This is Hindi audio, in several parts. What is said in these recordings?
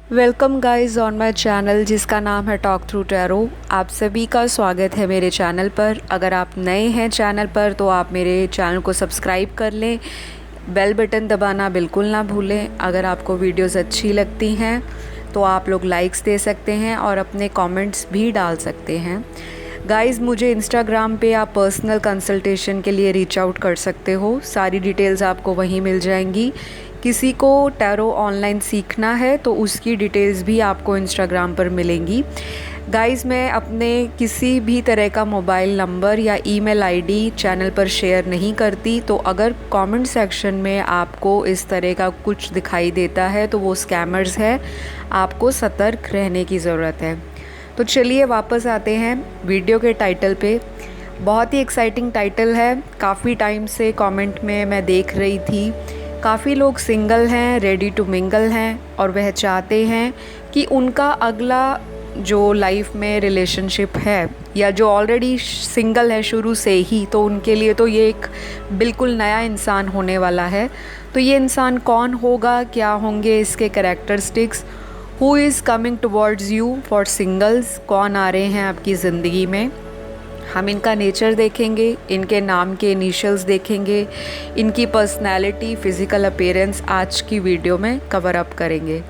Welcome guys on my channel जिसका नाम है टॉक थ्रू टैरो। आप सभी का स्वागत है मेरे चैनल पर। अगर आप नए हैं चैनल पर तो आप मेरे चैनल को सब्सक्राइब कर लें, बेल बटन दबाना बिल्कुल ना भूलें। अगर आपको वीडियोस अच्छी लगती हैं तो आप लोग लाइक्स दे सकते हैं और अपने कमेंट्स भी डाल सकते हैं। गाइस मुझे इंस्टाग्राम पे आप पर्सनल कंसल्टेशन के लिए रीच आउट कर सकते हो, सारी डिटेल्स आपको वहीं मिल जाएंगी। किसी को टैरो ऑनलाइन सीखना है तो उसकी डिटेल्स भी आपको इंस्टाग्राम पर मिलेंगी। गाइस मैं अपने किसी भी तरह का मोबाइल नंबर या ईमेल आईडी चैनल पर शेयर नहीं करती, तो अगर कमेंट सेक्शन में आपको इस तरह का कुछ दिखाई देता है तो वो स्कैमर्स है, आपको सतर्क रहने की ज़रूरत है। तो चलिए वापस आते हैं वीडियो के टाइटल पे। बहुत ही एक्साइटिंग टाइटल है, काफ़ी टाइम से कमेंट में मैं देख रही थी। काफ़ी लोग सिंगल हैं, रेडी टू मिंगल हैं और वह चाहते हैं कि उनका अगला जो लाइफ में रिलेशनशिप है या जो ऑलरेडी सिंगल है शुरू से ही, तो उनके लिए तो ये एक बिल्कुल नया इंसान होने वाला है। तो ये इंसान कौन होगा, क्या होंगे इसके characteristics, who is coming towards you for singles, कौन आ रहे हैं आपकी ज़िंदगी में। हम इनका नेचर देखेंगे, इनके नाम के इनिशियल्स देखेंगे, इनकी पर्सनैलिटी, फ़िज़िकल अपीयरेंस आज की वीडियो में कवर अप करेंगे।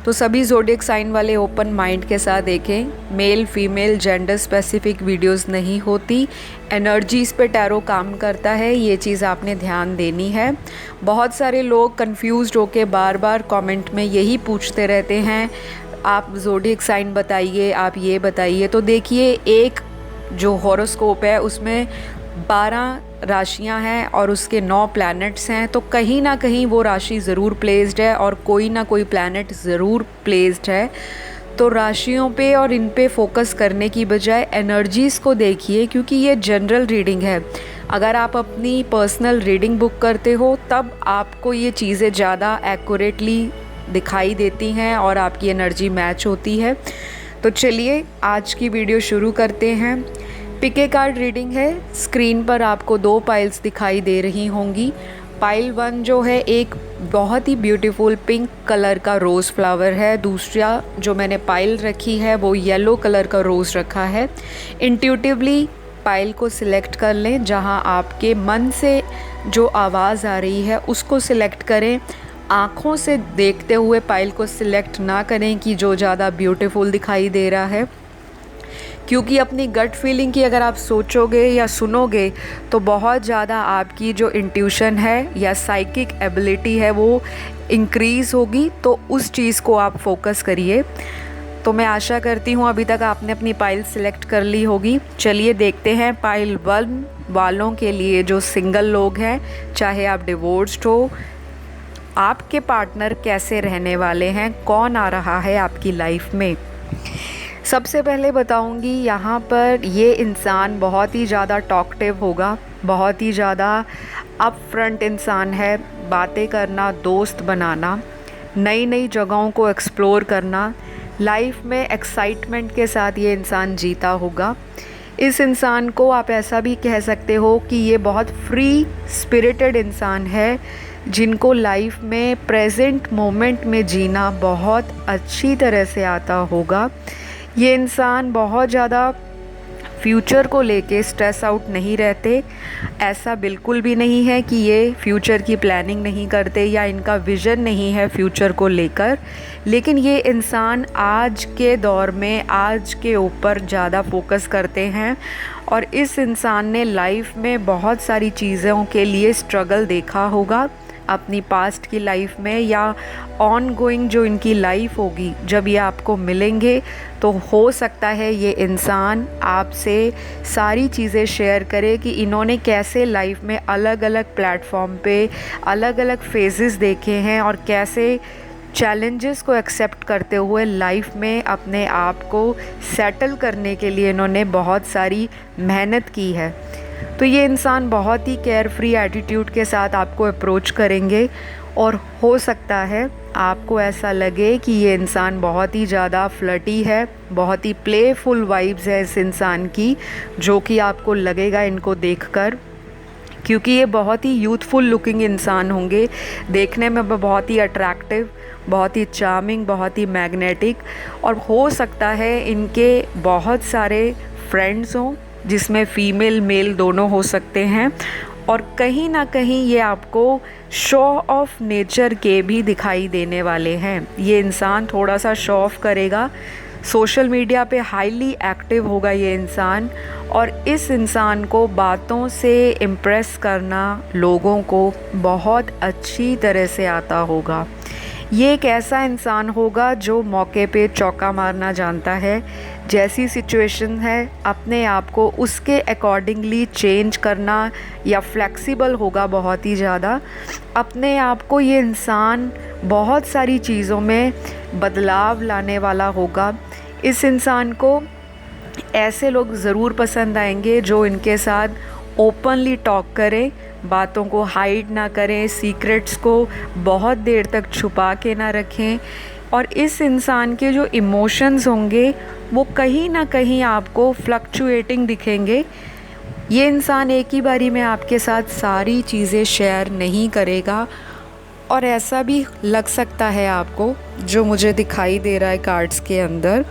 तो सभी ज़ोडिएक साइन वाले ओपन माइंड के साथ देखें। Male female gender specific videos नहीं होती, एनर्जीज़ पे टैरो काम करता है, ये चीज़ आपने ध्यान देनी है। बहुत सारे लोग कंफ्यूज्ड होके बार बार कमेंट में यही पूछते रहते हैं, आप ज़ोडिएक साइन बताइए, आप ये बताइए। तो देखिए, एक जो हॉरोस्कोप है उसमें 12 राशियां हैं और उसके 9 प्लैनेट्स हैं, तो कहीं ना कहीं वो राशि ज़रूर प्लेस्ड है और कोई ना कोई प्लैनेट ज़रूर प्लेस्ड है। तो राशियों पे और इन पे फोकस करने की बजाय एनर्जीज़ को देखिए, क्योंकि ये जनरल रीडिंग है। अगर आप अपनी पर्सनल रीडिंग बुक करते हो तब आपको ये चीज़ें ज़्यादा एक्यूरेटली दिखाई देती हैं और आपकी एनर्जी मैच होती है। तो चलिए आज की वीडियो शुरू करते हैं। पिक ए कार्ड रीडिंग है। स्क्रीन पर आपको 2 पाइल्स दिखाई दे रही होंगी। पाइल 1 जो है एक बहुत ही ब्यूटीफुल पिंक कलर का रोज़ फ्लावर है। दूसरा जो मैंने पाइल रखी है वो येलो कलर का रोज़ रखा है। इंट्यूटिवली पाइल को सिलेक्ट कर लें, जहां आपके मन से जो आवाज़ आ रही है उसको सिलेक्ट करें। आँखों से देखते हुए पाइल को सिलेक्ट ना करें कि जो ज़्यादा ब्यूटीफुल दिखाई दे रहा है, क्योंकि अपनी गट फीलिंग की अगर आप सोचोगे या सुनोगे तो बहुत ज़्यादा आपकी जो इंट्यूशन है या साइकिक एबिलिटी है वो इंक्रीज़ होगी। तो उस चीज़ को आप फोकस करिए। तो मैं आशा करती हूँ अभी तक आपने अपनी पाइल सिलेक्ट कर ली होगी। चलिए देखते हैं पाइल 1 वालों के लिए, जो सिंगल लोग हैं, चाहे आप डिवोर्स्ड हो, आपके पार्टनर कैसे रहने वाले हैं, कौन आ रहा है आपकी लाइफ में। सबसे पहले बताऊंगी, यहाँ पर ये इंसान बहुत ही ज़्यादा टॉकटिव होगा, बहुत ही ज़्यादा अप फ्रंट इंसान है। बातें करना, दोस्त बनाना, नई नई जगहों को एक्सप्लोर करना, लाइफ में एक्साइटमेंट के साथ ये इंसान जीता होगा। इस इंसान को आप ऐसा भी कह सकते हो कि ये बहुत फ्री स्पिरिटेड इंसान है, जिनको लाइफ में प्रेजेंट मोमेंट में जीना बहुत अच्छी तरह से आता होगा। ये इंसान बहुत ज़्यादा फ्यूचर को लेके स्ट्रेस आउट नहीं रहते। ऐसा बिल्कुल भी नहीं है कि ये फ्यूचर की प्लानिंग नहीं करते या इनका विज़न नहीं है फ्यूचर को लेकर, लेकिन ये इंसान आज के दौर में आज के ऊपर ज़्यादा फोकस करते हैं। और इस इंसान ने लाइफ में बहुत सारी चीज़ों के लिए स्ट्रगल देखा होगा अपनी पास्ट की लाइफ में या ऑन गोइंग जो इनकी लाइफ होगी। जब ये आपको मिलेंगे तो हो सकता है ये इंसान आपसे सारी चीज़ें शेयर करे कि इन्होंने कैसे लाइफ में अलग अलग प्लेटफॉर्म पे अलग अलग फेजेस देखे हैं और कैसे चैलेंजेस को एक्सेप्ट करते हुए लाइफ में अपने आप को सेटल करने के लिए इन्होंने बहुत सारी मेहनत की है। तो ये इंसान बहुत ही केयर फ्री एटीट्यूड के साथ आपको अप्रोच करेंगे और हो सकता है आपको ऐसा लगे कि ये इंसान बहुत ही ज़्यादा फ्लर्टी है, बहुत ही प्लेफुल वाइब्स है इस इंसान की, जो कि आपको लगेगा इनको देखकर क्योंकि ये बहुत ही यूथफुल लुकिंग इंसान होंगे, देखने में बहुत ही अट्रैक्टिव, बहुत ही चार्मिंग, बहुत ही मैग्नेटिक, और हो सकता है इनके बहुत सारे फ्रेंड्स हों जिसमें फ़ीमेल मेल दोनों हो सकते हैं। और कहीं ना कहीं ये आपको शो ऑफ नेचर के भी दिखाई देने वाले हैं। ये इंसान थोड़ा सा शो ऑफ करेगा, सोशल मीडिया पे हाईली एक्टिव होगा ये इंसान, और इस इंसान को बातों से इम्प्रेस करना लोगों को बहुत अच्छी तरह से आता होगा। ये एक ऐसा इंसान होगा जो मौके पे चौका मारना जानता है। जैसी सिचुएशन है अपने आप को उसके अकॉर्डिंगली चेंज करना, या फ्लेक्सिबल होगा बहुत ही ज़्यादा अपने आप को। ये इंसान बहुत सारी चीज़ों में बदलाव लाने वाला होगा। इस इंसान को ऐसे लोग ज़रूर पसंद आएंगे जो इनके साथ ओपनली टॉक करें, बातों को हाइड ना करें, सीक्रेट्स को बहुत देर तक छुपा के ना रखें। और इस इंसान के जो इमोशंस होंगे वो कहीं ना कहीं आपको फ्लक्चुएटिंग दिखेंगे। ये इंसान एक ही बारी में आपके साथ सारी चीज़ें शेयर नहीं करेगा, और ऐसा भी लग सकता है आपको, जो मुझे दिखाई दे रहा है कार्ड्स के अंदर,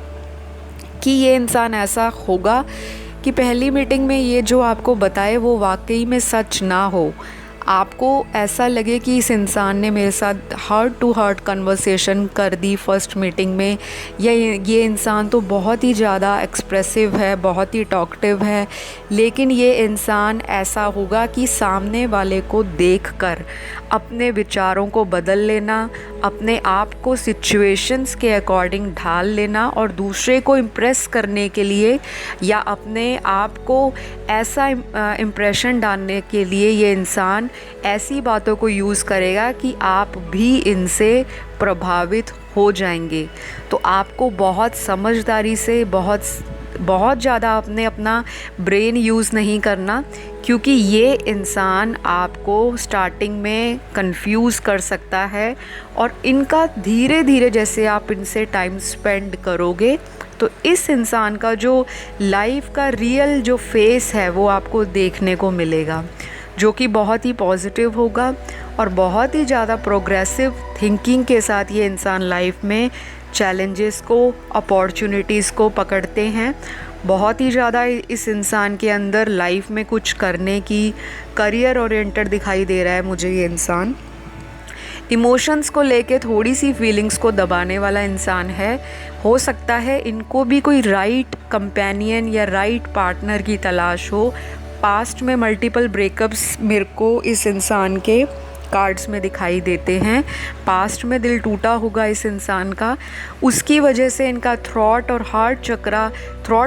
कि ये इंसान ऐसा होगा कि पहली मीटिंग में ये जो आपको बताए वो वाकई में सच ना हो। आपको ऐसा लगे कि इस इंसान ने मेरे साथ हार्ट टू हार्ट कन्वर्सेशन कर दी फर्स्ट मीटिंग में, या ये इंसान तो बहुत ही ज़्यादा एक्सप्रेसिव है, बहुत ही टॉकटिव है, लेकिन ये इंसान ऐसा होगा कि सामने वाले को देखकर अपने विचारों को बदल लेना, अपने आप को सिचुएशंस के अकॉर्डिंग ढाल लेना, और दूसरे को इम्प्रेस करने के लिए या अपने आप को ऐसा इम्प्रेशन डालने के लिए ये इंसान ऐसी बातों को यूज़ करेगा कि आप भी इनसे प्रभावित हो जाएंगे। तो आपको बहुत समझदारी से, बहुत ज़्यादा अपना ब्रेन यूज़ नहीं करना, क्योंकि ये इंसान आपको स्टार्टिंग में कंफ्यूज कर सकता है, और इनका धीरे धीरे जैसे आप इनसे टाइम स्पेंड करोगे तो इस इंसान का जो लाइफ का रियल जो फेस है वो आपको देखने को मिलेगा, जो कि बहुत ही पॉजिटिव होगा, और बहुत ही ज़्यादा प्रोग्रेसिव थिंकिंग के साथ ये इंसान लाइफ में चैलेंजेस को, अपॉर्चुनिटीज़ को पकड़ते हैं। बहुत ही ज़्यादा इस इंसान के अंदर लाइफ में कुछ करने की, करियर ओरिएंटेड दिखाई दे रहा है मुझे ये इंसान। इमोशंस को लेके थोड़ी सी फीलिंग्स को दबाने वाला इंसान है। हो सकता है इनको भी कोई राइट कंपेनियन या राइट पार्टनर की तलाश हो। पास्ट में मल्टीपल ब्रेकअप्स मेरे को इस इंसान के कार्ड्स में दिखाई देते हैं। पास्ट में दिल टूटा होगा इस इंसान का, उसकी वजह से इनका थ्रॉट और हार्ट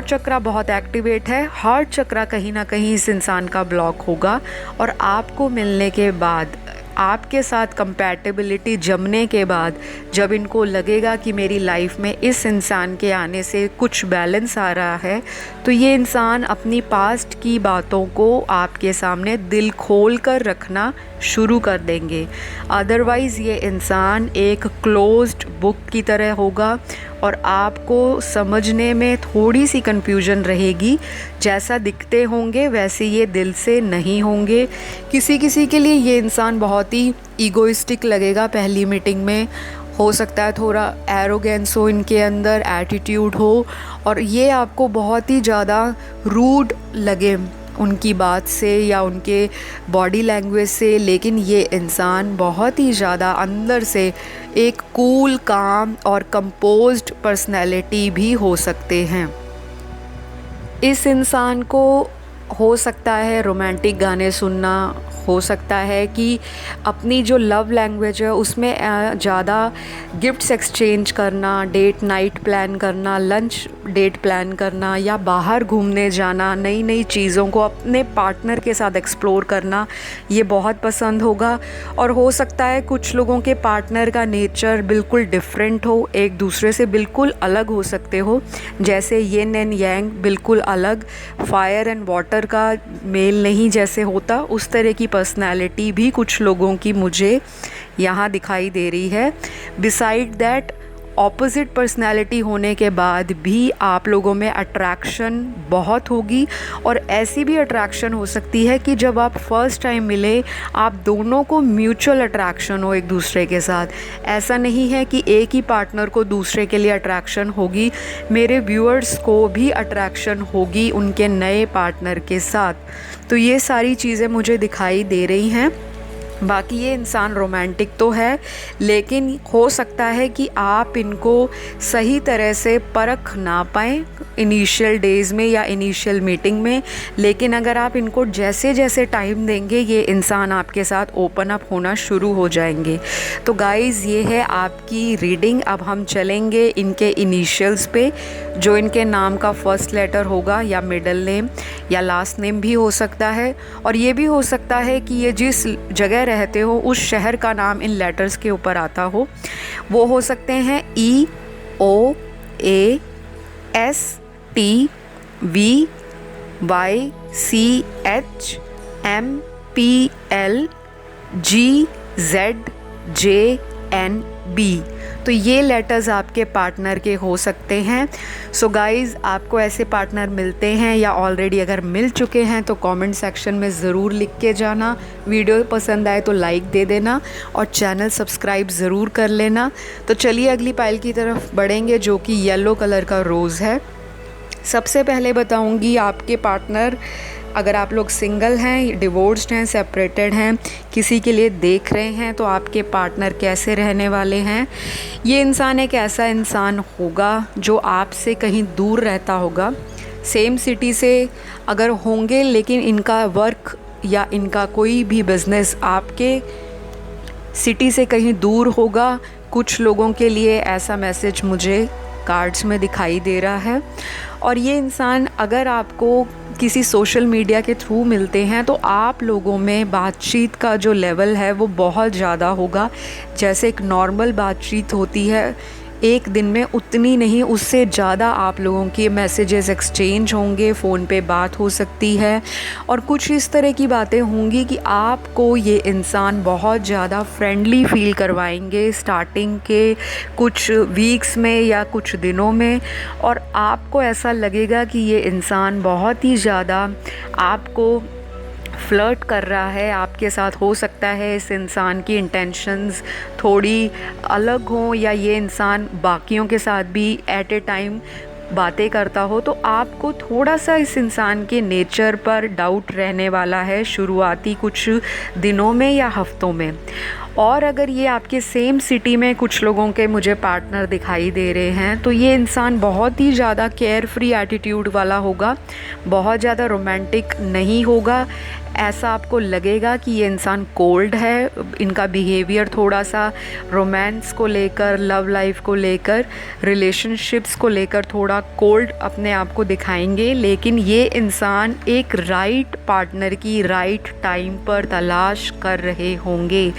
चक्रा बहुत एक्टिवेट है। हार्ट चक्रा कहीं ना कहीं इस इंसान का ब्लॉक होगा, और आपको मिलने के बाद, आपके साथ कंपैटिबिलिटी जमने के बाद, जब इनको लगेगा कि मेरी लाइफ में इस इंसान के आने से कुछ बैलेंस आ रहा है, तो ये इंसान अपनी पास्ट की बातों को आपके सामने दिल खोल कर रखना शुरू कर देंगे। अदरवाइज़ ये इंसान एक क्लोज्ड बुक की तरह होगा, और आपको समझने में थोड़ी सी कन्फ्यूजन रहेगी। जैसा दिखते होंगे वैसे ये दिल से नहीं होंगे। किसी के लिए ये इंसान बहुत ही ईगोइस्टिक लगेगा पहली मीटिंग में। हो सकता है थोड़ा एरोगेंस हो इनके अंदर, एटीट्यूड हो, और ये आपको बहुत ही ज़्यादा रूड लगे उनकी बात से या उनके बॉडी लैंग्वेज से, लेकिन ये इंसान बहुत ही ज़्यादा अंदर से एक कूल, काम और कंपोज्ड पर्सनैलिटी भी हो सकते हैं। इस इंसान को हो सकता है रोमांटिक गाने सुनना, हो सकता है कि अपनी जो लव लैंग्वेज है उसमें ज़्यादा गिफ्ट्स एक्सचेंज करना, डेट नाइट प्लान करना, लंच डेट प्लान करना, या बाहर घूमने जाना, नई नई चीज़ों को अपने पार्टनर के साथ एक्सप्लोर करना, ये बहुत पसंद होगा। और हो सकता है कुछ लोगों के पार्टनर का नेचर बिल्कुल डिफरेंट हो, एक दूसरे से बिल्कुल अलग हो सकते हो, जैसे यिन एंड यांग बिल्कुल अलग, फायर एंड वाटर का मेल नहीं जैसे होता, उस तरह की पर्सनैलिटी भी कुछ लोगों की मुझे यहाँ दिखाई दे रही है। बिसाइड दैट ऑपोजिट पर्सनैलिटी होने के बाद भी आप लोगों में अट्रैक्शन बहुत होगी, और ऐसी भी अट्रैक्शन हो सकती है कि जब आप फर्स्ट टाइम मिले आप दोनों को म्यूचुअल अट्रैक्शन हो एक दूसरे के साथ। ऐसा नहीं है कि एक ही पार्टनर को दूसरे के लिए अट्रैक्शन होगी, मेरे व्यूअर्स को भी अट्रैक्शन होगी उनके नए पार्टनर के साथ। तो ये सारी चीज़ें मुझे दिखाई दे रही हैं। बाकी ये इंसान रोमांटिक तो है, लेकिन हो सकता है कि आप इनको सही तरह से परख ना पाएँ इनिशियल डेज़ में या इनिशियल मीटिंग में, लेकिन अगर आप इनको जैसे जैसे टाइम देंगे ये इंसान आपके साथ ओपन अप होना शुरू हो जाएंगे। तो गाइज़, ये है आपकी रीडिंग। अब हम चलेंगे इनके इनिशियल्स पे, जो इनके नाम का फर्स्ट लेटर होगा या मिडल नेम या लास्ट नेम भी हो सकता है, और ये भी हो सकता है कि ये जिस जगह रहते हो उस शहर का नाम इन लेटर्स के ऊपर आता हो। वो हो सकते हैं EOASTVYCHMPLGZJNB। तो ये लेटर्स आपके पार्टनर के हो सकते हैं। सो गाइज़, आपको ऐसे पार्टनर मिलते हैं या ऑलरेडी अगर मिल चुके हैं तो कमेंट सेक्शन में ज़रूर लिख के जाना। वीडियो पसंद आए तो लाइक दे देना और चैनल सब्सक्राइब ज़रूर कर लेना। तो चलिए अगली पाइल की तरफ बढ़ेंगे, जो कि येलो कलर का रोज़ है। सबसे पहले बताऊंगी आपके पार्टनर, अगर आप लोग सिंगल हैं, डिवोर्स्ड हैं, सेपरेटेड हैं, किसी के लिए देख रहे हैं, तो आपके पार्टनर कैसे रहने वाले हैं। ये इंसान एक ऐसा इंसान होगा जो आपसे कहीं दूर रहता होगा। सेम सिटी से अगर होंगे, लेकिन इनका वर्क या इनका कोई भी बिज़नेस आपके सिटी से कहीं दूर होगा। कुछ लोगों के लिए ऐसा मैसेज मुझे कार्ड्स में दिखाई दे रहा है। और ये इंसान अगर आपको किसी सोशल मीडिया के थ्रू मिलते हैं तो आप लोगों में बातचीत का जो लेवल है वो बहुत ज़्यादा होगा। जैसे एक नॉर्मल बातचीत होती है एक दिन में, उतनी नहीं, उससे ज़्यादा आप लोगों के मैसेजेस एक्सचेंज होंगे, फ़ोन पे बात हो सकती है, और कुछ इस तरह की बातें होंगी कि आपको ये इंसान बहुत ज़्यादा फ्रेंडली फ़ील करवाएंगे स्टार्टिंग के कुछ वीक्स में या कुछ दिनों में। और आपको ऐसा लगेगा कि ये इंसान बहुत ही ज़्यादा आपको फ्लर्ट कर रहा है आपके साथ। हो सकता है इस इंसान की इंटेंशंस थोड़ी अलग हों, या ये इंसान बाकियों के साथ भी एट ए टाइम बातें करता हो। तो आपको थोड़ा सा इस इंसान के नेचर पर डाउट रहने वाला है शुरुआती कुछ दिनों में या हफ्तों में। और अगर ये आपके सेम सिटी में कुछ लोगों के मुझे पार्टनर दिखाई दे रहे हैं, तो ये इंसान बहुत ही ज़्यादा केयर फ्री एटीट्यूड वाला होगा, बहुत ज़्यादा रोमांटिक नहीं होगा। ऐसा आपको लगेगा कि ये इंसान कोल्ड है। इनका बिहेवियर थोड़ा सा रोमांस को लेकर, लव लाइफ को लेकर, रिलेशनशिप्स को लेकर थोड़ा कोल्ड अपने आप को दिखाएंगे। लेकिन ये इंसान एक राइट पार्टनर की राइट टाइम पर तलाश कर रहे होंगे।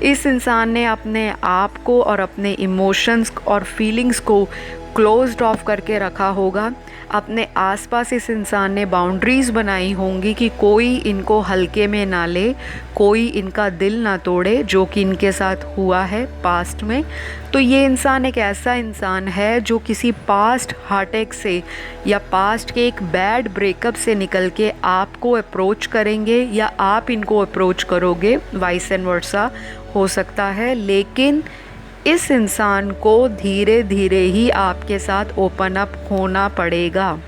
इस इंसान ने अपने आप को और अपने इमोशंस और फीलिंग्स को क्लोज्ड ऑफ करके रखा होगा। अपने आसपास इस इंसान ने बाउंड्रीज़ बनाई होंगी कि कोई इनको हल्के में ना ले, कोई इनका दिल ना तोड़े, जो कि इनके साथ हुआ है पास्ट में। तो ये इंसान एक ऐसा इंसान है जो किसी पास्ट हार्टअटैक से या पास्ट के एक बैड ब्रेकअप से निकल के आपको अप्रोच करेंगे, या आप इनको अप्रोच करोगे, वाइस एंड वर्सा हो सकता है। लेकिन इस इंसान को धीरे धीरे ही आपके साथ ओपन अप होना पड़ेगा।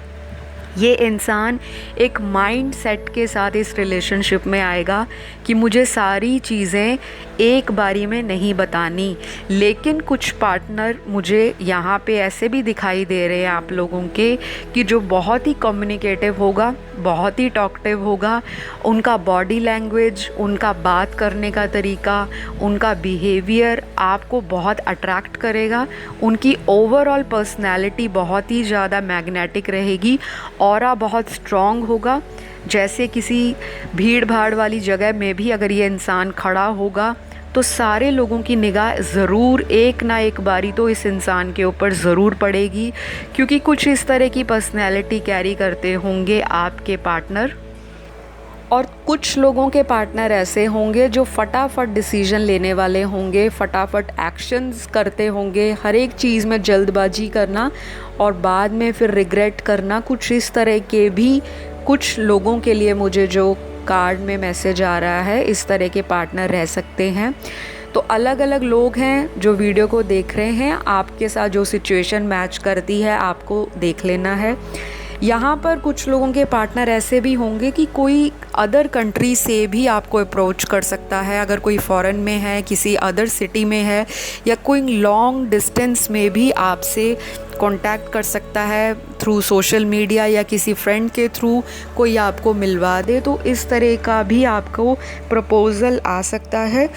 ये इंसान एक माइंड सेट के साथ इस रिलेशनशिप में आएगा कि मुझे सारी चीज़ें एक बारी में नहीं बतानी। लेकिन कुछ पार्टनर मुझे यहाँ पे ऐसे भी दिखाई दे रहे हैं आप लोगों के कि जो बहुत ही कम्युनिकेटिव होगा, बहुत ही टॉकटिव होगा। उनका बॉडी लैंग्वेज, उनका बात करने का तरीका, उनका बिहेवियर आपको बहुत अट्रैक्ट करेगा। उनकी ओवरऑल पर्सनैलिटी बहुत ही ज़्यादा मैग्नेटिक रहेगी, ऑरा बहुत स्ट्रॉन्ग होगा। जैसे किसी भीड़ भाड़ वाली जगह में भी अगर ये इंसान खड़ा होगा तो सारे लोगों की निगाह ज़रूर एक ना एक बारी तो इस इंसान के ऊपर ज़रूर पड़ेगी, क्योंकि कुछ इस तरह की पर्सनैलिटी कैरी करते होंगे आपके पार्टनर। और कुछ लोगों के पार्टनर ऐसे होंगे जो फटाफट डिसीजन लेने वाले होंगे, फटाफट एक्शंस करते होंगे, हर एक चीज़ में जल्दबाजी करना और बाद में फिर रिग्रेट करना। कुछ इस तरह के भी कुछ लोगों के लिए मुझे जो कार्ड में मैसेज आ रहा है, इस तरह के पार्टनर रह सकते हैं। तो अलग अलग लोग हैं जो वीडियो को देख रहे हैं, आपके साथ जो सिचुएशन मैच करती है आपको देख लेना है। यहाँ पर कुछ लोगों के पार्टनर ऐसे भी होंगे कि कोई अदर कंट्री से भी आपको अप्रोच कर सकता है। अगर कोई फॉरेन में है, किसी अदर सिटी में है, या कोई लॉन्ग डिस्टेंस में भी आपसे कांटेक्ट कर सकता है थ्रू सोशल मीडिया या किसी फ्रेंड के थ्रू कोई आपको मिलवा दे, तो इस तरह का भी आपको प्रपोज़ल आ सकता है।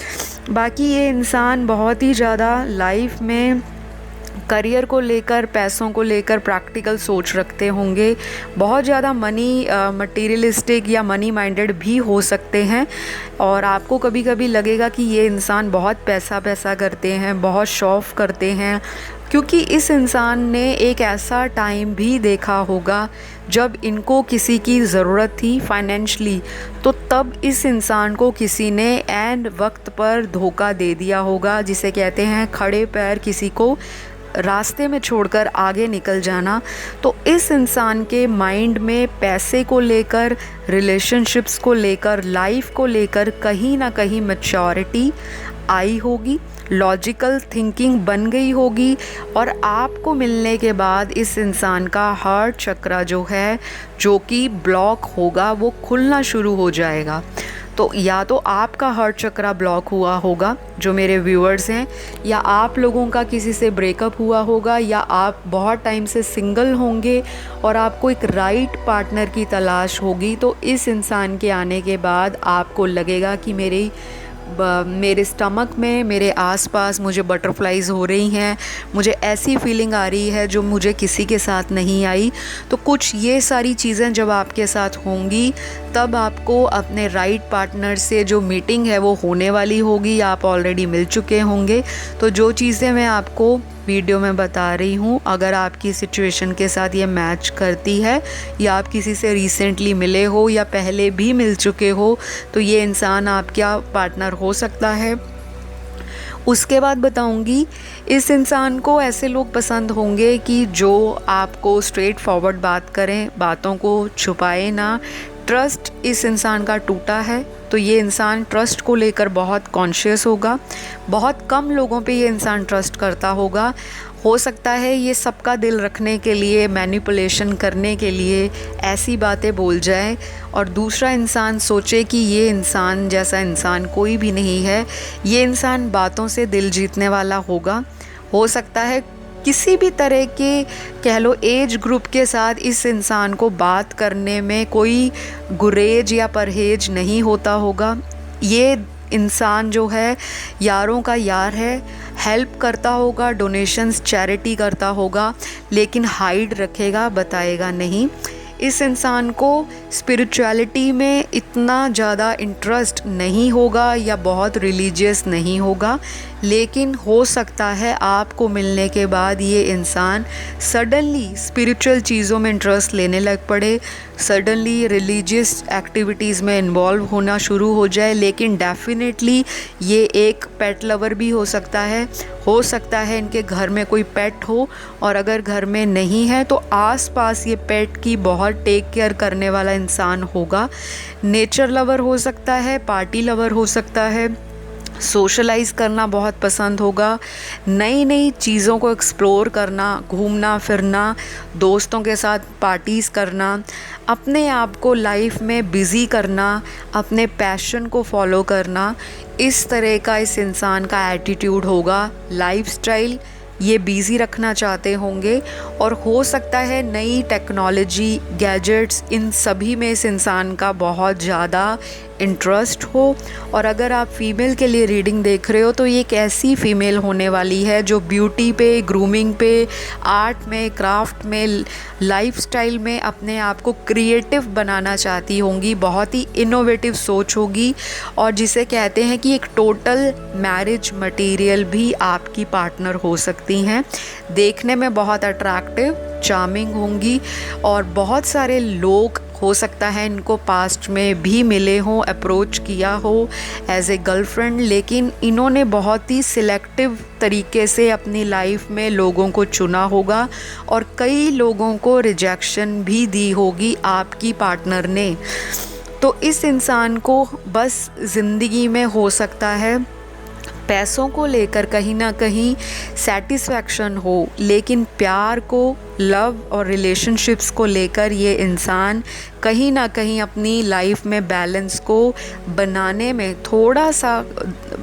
बाकी ये इंसान बहुत ही ज़्यादा लाइफ में करियर को लेकर, पैसों को लेकर प्रैक्टिकल सोच रखते होंगे, बहुत ज़्यादा मनी मटीरियलिस्टिक या मनी माइंडेड भी हो सकते हैं। और आपको कभी कभी लगेगा कि ये इंसान बहुत पैसा करते हैं, बहुत शौफ करते हैं, क्योंकि इस इंसान ने एक ऐसा टाइम भी देखा होगा जब इनको किसी की ज़रूरत थी फाइनेंशली, तो तब इस इंसान को किसी ने एंड वक्त पर धोखा दे दिया होगा, जिसे कहते हैं खड़े पैर किसी को रास्ते में छोड़कर आगे निकल जाना। तो इस इंसान के माइंड में पैसे को लेकर, रिलेशनशिप्स को लेकर, लाइफ को लेकर कहीं ना कहीं मैच्योरिटी आई होगी, लॉजिकल थिंकिंग बन गई होगी, और आपको मिलने के बाद इस इंसान का हार्ट चक्रा जो है, जो कि ब्लॉक होगा, वो खुलना शुरू हो जाएगा। तो या तो आपका हार्ट चक्रा ब्लॉक हुआ होगा जो मेरे व्यूअर्स हैं, या आप लोगों का किसी से ब्रेकअप हुआ होगा, या आप बहुत टाइम से सिंगल होंगे और आपको एक राइट पार्टनर की तलाश होगी। तो इस इंसान के आने के बाद आपको लगेगा कि मेरे स्टमक में, मेरे आसपास मुझे बटरफ्लाइज हो रही हैं, मुझे ऐसी फीलिंग आ रही है जो मुझे किसी के साथ नहीं आई। तो कुछ ये सारी चीज़ें जब आपके साथ होंगी, तब आपको अपने राइट पार्टनर से जो मीटिंग है वो होने वाली होगी, या आप ऑलरेडी मिल चुके होंगे। तो जो चीज़ें मैं आपको वीडियो में बता रही हूँ, अगर आपकी सिचुएशन के साथ ये मैच करती है, या आप किसी से रिसेंटली मिले हो या पहले भी मिल चुके हो, तो ये इंसान आपका पार्टनर हो सकता है। उसके बाद बताऊंगी, इस इंसान को ऐसे लोग पसंद होंगे कि जो आपको स्ट्रेट फॉरवर्ड बात करें, बातों को छुपाए ना। ट्रस्ट इस इंसान का टूटा है, तो ये इंसान ट्रस्ट को लेकर बहुत कॉन्शियस होगा। बहुत कम लोगों पे ये इंसान ट्रस्ट करता होगा। हो सकता है ये सबका दिल रखने के लिए, मैनिपुलेशन करने के लिए ऐसी बातें बोल जाए, और दूसरा इंसान सोचे कि ये इंसान जैसा इंसान कोई भी नहीं है, ये इंसान बातों से दिल जीतने वाला होगा। हो सकता है किसी भी तरह के, कह लो, एज ग्रुप के साथ इस इंसान को बात करने में कोई गुरेज या परहेज नहीं होता होगा। ये इंसान जो है यारों का यार है, हेल्प करता होगा, डोनेशंस, चैरिटी करता होगा, लेकिन हाइड रखेगा, बताएगा नहीं। इस इंसान को स्पिरिचुअलिटी में इतना ज़्यादा इंटरेस्ट नहीं होगा या बहुत रिलीजियस नहीं होगा, लेकिन हो सकता है आपको मिलने के बाद ये इंसान सडनली स्पिरिचुअल चीज़ों में इंटरेस्ट लेने लग पड़े, सडनली रिलीजियस एक्टिविटीज़ में इन्वॉल्व होना शुरू हो जाए। लेकिन डेफिनेटली ये एक पेट लवर भी हो सकता है इनके घर में कोई पेट हो, और अगर घर में नहीं है तो आसपास ये पेट की बहुत टेक केयर करने वाला इंसान होगा। नेचर लवर हो सकता है, पार्टी लवर हो सकता है, सोशलाइज़ करना बहुत पसंद होगा, नई नई चीज़ों को एक्सप्लोर करना, घूमना फिरना, दोस्तों के साथ पार्टीज़ करना, अपने आप को लाइफ में बिज़ी करना, अपने पैशन को फॉलो करना, इस तरह का इस इंसान का एटीट्यूड होगा। लाइफस्टाइल ये बिज़ी रखना चाहते होंगे, और हो सकता है नई टेक्नोलॉजी, गैजेट्स, इन सभी में इस इंसान का बहुत ज़्यादा इंटरेस्ट हो। और अगर आप फीमेल के लिए रीडिंग देख रहे हो, तो ये एक ऐसी फ़ीमेल होने वाली है जो ब्यूटी पे, ग्रूमिंग पे, आर्ट में, क्राफ्ट में, लाइफस्टाइल में अपने आप को क्रिएटिव बनाना चाहती होंगी। बहुत ही इनोवेटिव सोच होगी, और जिसे कहते हैं कि एक टोटल मैरिज मटेरियल भी आपकी पार्टनर हो सकती हैं। देखने में बहुत अट्रैक्टिव, चार्मिंग होंगी, और बहुत सारे लोग हो सकता है इनको पास्ट में भी मिले हों, अप्रोच किया हो एज ए गर्लफ्रेंड, लेकिन इन्होंने बहुत ही सिलेक्टिव तरीके से अपनी लाइफ में लोगों को चुना होगा और कई लोगों को रिजेक्शन भी दी होगी आपकी पार्टनर ने। तो इस इंसान को बस ज़िंदगी में हो सकता है पैसों को लेकर कहीं ना कहीं सेटिस्फैक्शन हो, लेकिन प्यार को, लव और रिलेशनशिप्स को लेकर ये इंसान कहीं ना कहीं अपनी लाइफ में बैलेंस को बनाने में थोड़ा सा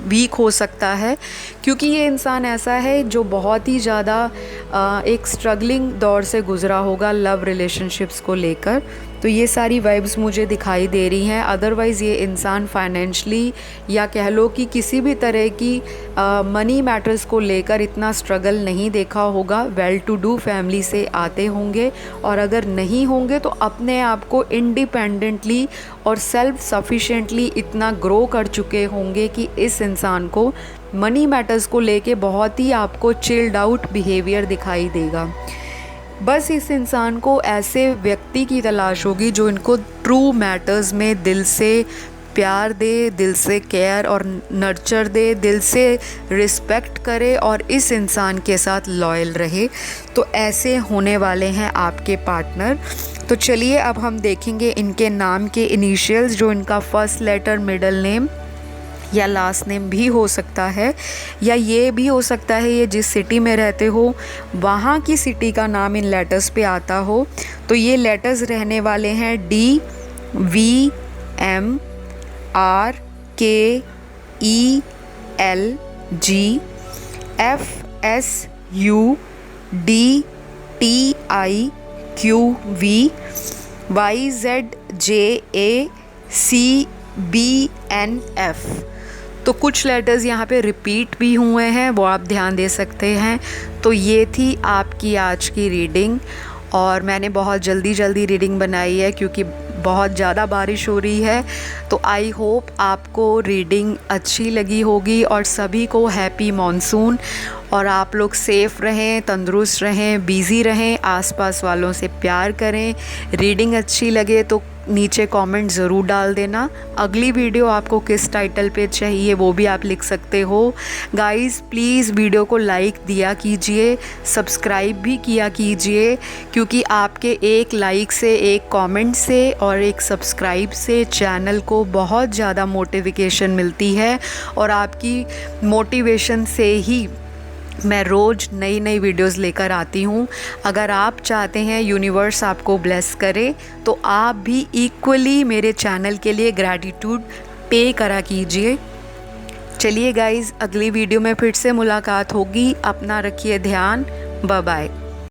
वीक हो सकता है, क्योंकि ये इंसान ऐसा है जो बहुत ही ज़्यादा एक स्ट्रगलिंग दौर से गुज़रा होगा लव रिलेशनशिप्स को लेकर। तो ये सारी वाइब्स मुझे दिखाई दे रही हैं। अदरवाइज़ ये इंसान फाइनेंशली या कह लो कि किसी भी तरह की मनी मैटर्स को लेकर इतना स्ट्रगल नहीं देखा होगा। वेल टू डू फैमिली से आते होंगे, और अगर नहीं होंगे तो अपने आप को इंडिपेंडेंटली और सेल्फ सफिशिएंटली इतना ग्रो कर चुके होंगे कि इस इंसान को मनी मैटर्स को लेके बहुत ही आपको चिल्ड आउट बिहेवियर दिखाई देगा। बस इस इंसान को ऐसे व्यक्ति की तलाश होगी जो इनको ट्रू मैटर्स में दिल से प्यार दे, दिल से केयर और नर्चर दे, दिल से रिस्पेक्ट करे और इस इंसान के साथ लॉयल रहे। तो ऐसे होने वाले हैं आपके पार्टनर। तो चलिए अब हम देखेंगे इनके नाम के इनिशियल्स, जो इनका फर्स्ट लेटर, मिडिल नेम या लास्ट नेम भी हो सकता है, या ये भी हो सकता है ये जिस सिटी में रहते हो वहाँ की सिटी का नाम इन लेटर्स पे आता हो। तो ये लेटर्स रहने वाले हैं D, V, M, R, K, E, L, G, F, S, U, D, T, I, Q, V, Y, Z, J, A, C, B, N, F। तो कुछ लेटर्स यहाँ पे रिपीट भी हुए हैं, वो आप ध्यान दे सकते हैं। तो ये थी आपकी आज की रीडिंग, और मैंने बहुत जल्दी रीडिंग बनाई है क्योंकि बहुत ज़्यादा बारिश हो रही है। तो आई होप आपको रीडिंग अच्छी लगी होगी, और सभी को हैप्पी मॉनसून, और आप लोग सेफ़ रहें, तंदुरुस्त रहें, बिज़ी रहें, आसपास वालों से प्यार करें। रीडिंग अच्छी लगे तो नीचे कमेंट ज़रूर डाल देना। अगली वीडियो आपको किस टाइटल पे चाहिए वो भी आप लिख सकते हो। गाइज़ प्लीज़ वीडियो को लाइक दिया कीजिए, सब्सक्राइब भी किया कीजिए, क्योंकि आपके एक लाइक से, एक कमेंट से और एक सब्सक्राइब से चैनल को बहुत ज़्यादा मोटिवेशन मिलती है, और आपकी मोटिवेशन से ही मैं रोज़ नई वीडियोस लेकर आती हूँ। अगर आप चाहते हैं यूनिवर्स आपको ब्लेस करे तो आप भी इक्वली मेरे चैनल के लिए ग्रैटिट्यूड पे करा कीजिए। चलिए गाइज़, अगली वीडियो में फिर से मुलाकात होगी। अपना रखिए ध्यान। Bye bye.